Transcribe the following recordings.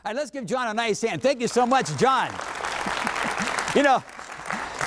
All right, let's give John a nice hand. Thank you so much, John. You know,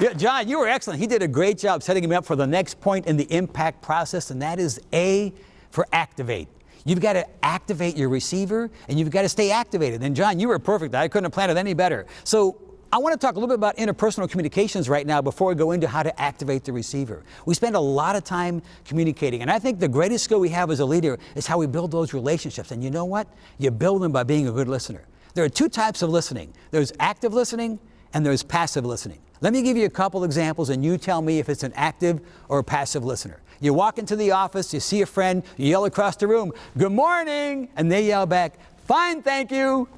yeah, John, you were excellent. He did a great job setting him up for the next point in the impact process, and that is A for activate. You've got to activate your receiver, and you've got to stay activated. And John, you were perfect. I couldn't have planned it any better. So I want to talk a little bit about interpersonal communications right now before we go into how to activate the receiver. We spend a lot of time communicating, and I think the greatest skill we have as a leader is how we build those relationships. And you know what? You build them by being a good listener. There are two types of listening. There's active listening and there's passive listening. Let me give you a couple examples and you tell me if it's an active or a passive listener. You walk into the office, you see a friend, you yell across the room, "Good morning," and they yell back, "Fine, thank you."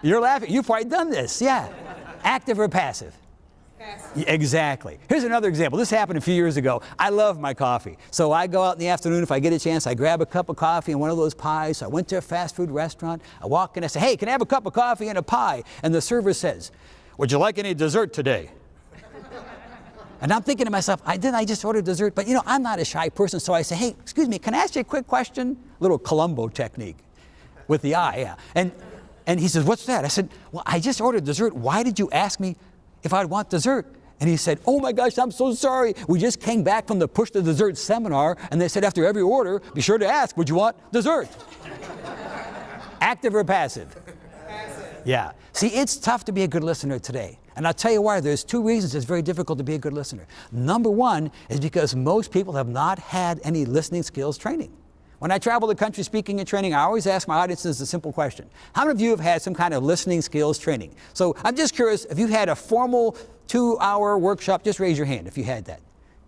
You're laughing. You've probably done this, yeah. Active or passive? Passive. Exactly. Here's another example. This happened a few years ago. I love my coffee. So I go out in the afternoon, if I get a chance, I grab a cup of coffee and one of those pies. So I went to a fast food restaurant. I walk in, I say, "Hey, can I have a cup of coffee and a pie?" And the server says, "Would you like any dessert today?" And I'm thinking to myself, I just ordered dessert, but you know, I'm not a shy person, so I say, "Hey, excuse me, can I ask you a quick question?" Little Columbo technique with the eye, yeah. And he says, "What's that?" I said, "Well, I just ordered dessert. Why did you ask me if I'd want dessert?" And he said, "Oh my gosh, I'm so sorry. We just came back from the Push to Dessert seminar, and they said after every order, be sure to ask, would you want dessert?" Active or passive? Passive. Yeah. See, it's tough to be a good listener today. And I'll tell you why. There's two reasons it's very difficult to be a good listener. Number one is because most people have not had any listening skills training. When I travel the country speaking and training, I always ask my audiences a simple question. How many of you have had some kind of listening skills training? So I'm just curious, if you had a formal 2-hour workshop, just raise your hand if you had that.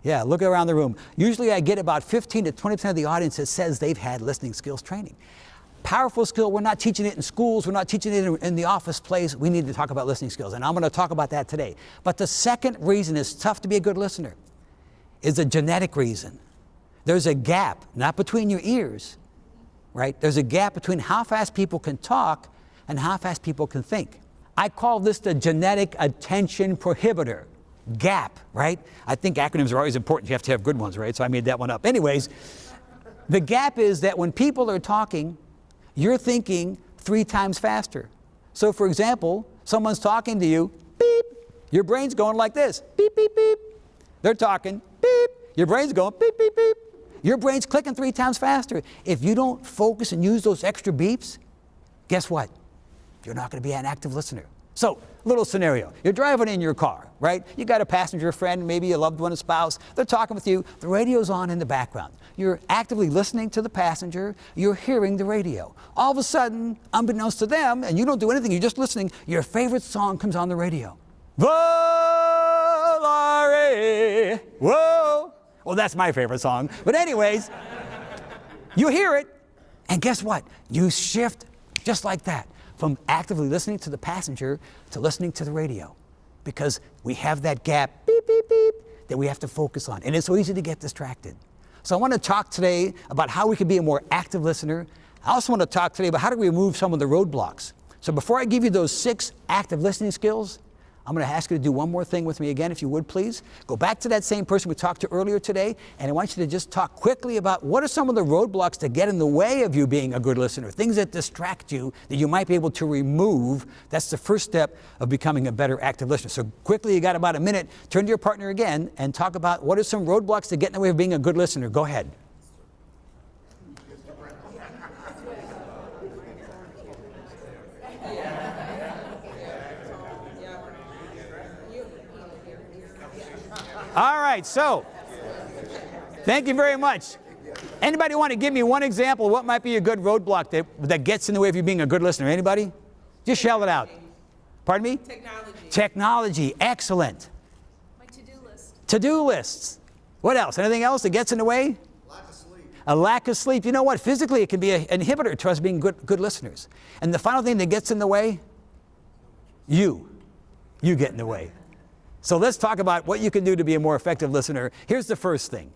Yeah, look around the room. Usually I get about 15 to 20% of the audience that says they've had listening skills training. Powerful skill, we're not teaching it in schools, we're not teaching it in the office place. We need to talk about listening skills, and I'm going to talk about that today. But the second reason it's tough to be a good listener is a genetic reason. There's a gap, not between your ears, right? There's a gap between how fast people can talk and how fast people can think. I call this the genetic attention prohibitor. GAP, right? I think acronyms are always important. You have to have good ones, right? So I made that one up. Anyways, the gap is that when people are talking, you're thinking 3 times faster. So for example, someone's talking to you, beep, your brain's going like this, beep, beep, beep. They're talking, beep, your brain's going beep, beep, beep. Your brain's clicking 3 times faster. If you don't focus and use those extra beeps, guess what? You're not going to be an active listener. So, little scenario. You're driving in your car, right? You got a passenger friend, maybe a loved one, a spouse. They're talking with you. The radio's on in the background. You're actively listening to the passenger. You're hearing the radio. All of a sudden, unbeknownst to them, and you don't do anything, you're just listening, your favorite song comes on the radio. Volare, whoa. Well, that's my favorite song. But anyways, you hear it, and guess what? You shift just like that from actively listening to the passenger to listening to the radio, because we have that gap, beep, beep, beep, that we have to focus on. And it's so easy to get distracted. So I want to talk today about how we can be a more active listener. I also want to talk today about how do we remove some of the roadblocks. So before I give you those 6 active listening skills, I'm going to ask you to do one more thing with me again, if you would, please. Go back to that same person we talked to earlier today, and I want you to just talk quickly about what are some of the roadblocks that get in the way of you being a good listener, things that distract you that you might be able to remove. That's the first step of becoming a better active listener. So quickly, you got about a minute. Turn to your partner again and talk about what are some roadblocks that get in the way of being a good listener. Go ahead. All right, so thank you very much. Anybody want to give me one example of what might be a good roadblock that gets in the way of you being a good listener? Anybody? Just shout it out. Pardon me? Technology. Technology, excellent. My to-do list. To-do lists. What else? Anything else that gets in the way? Lack of sleep. A lack of sleep. You know what? Physically, it can be an inhibitor to us being good listeners. And the final thing that gets in the way? You get in the way. So let's talk about what you can do to be a more effective listener. Here's the first thing.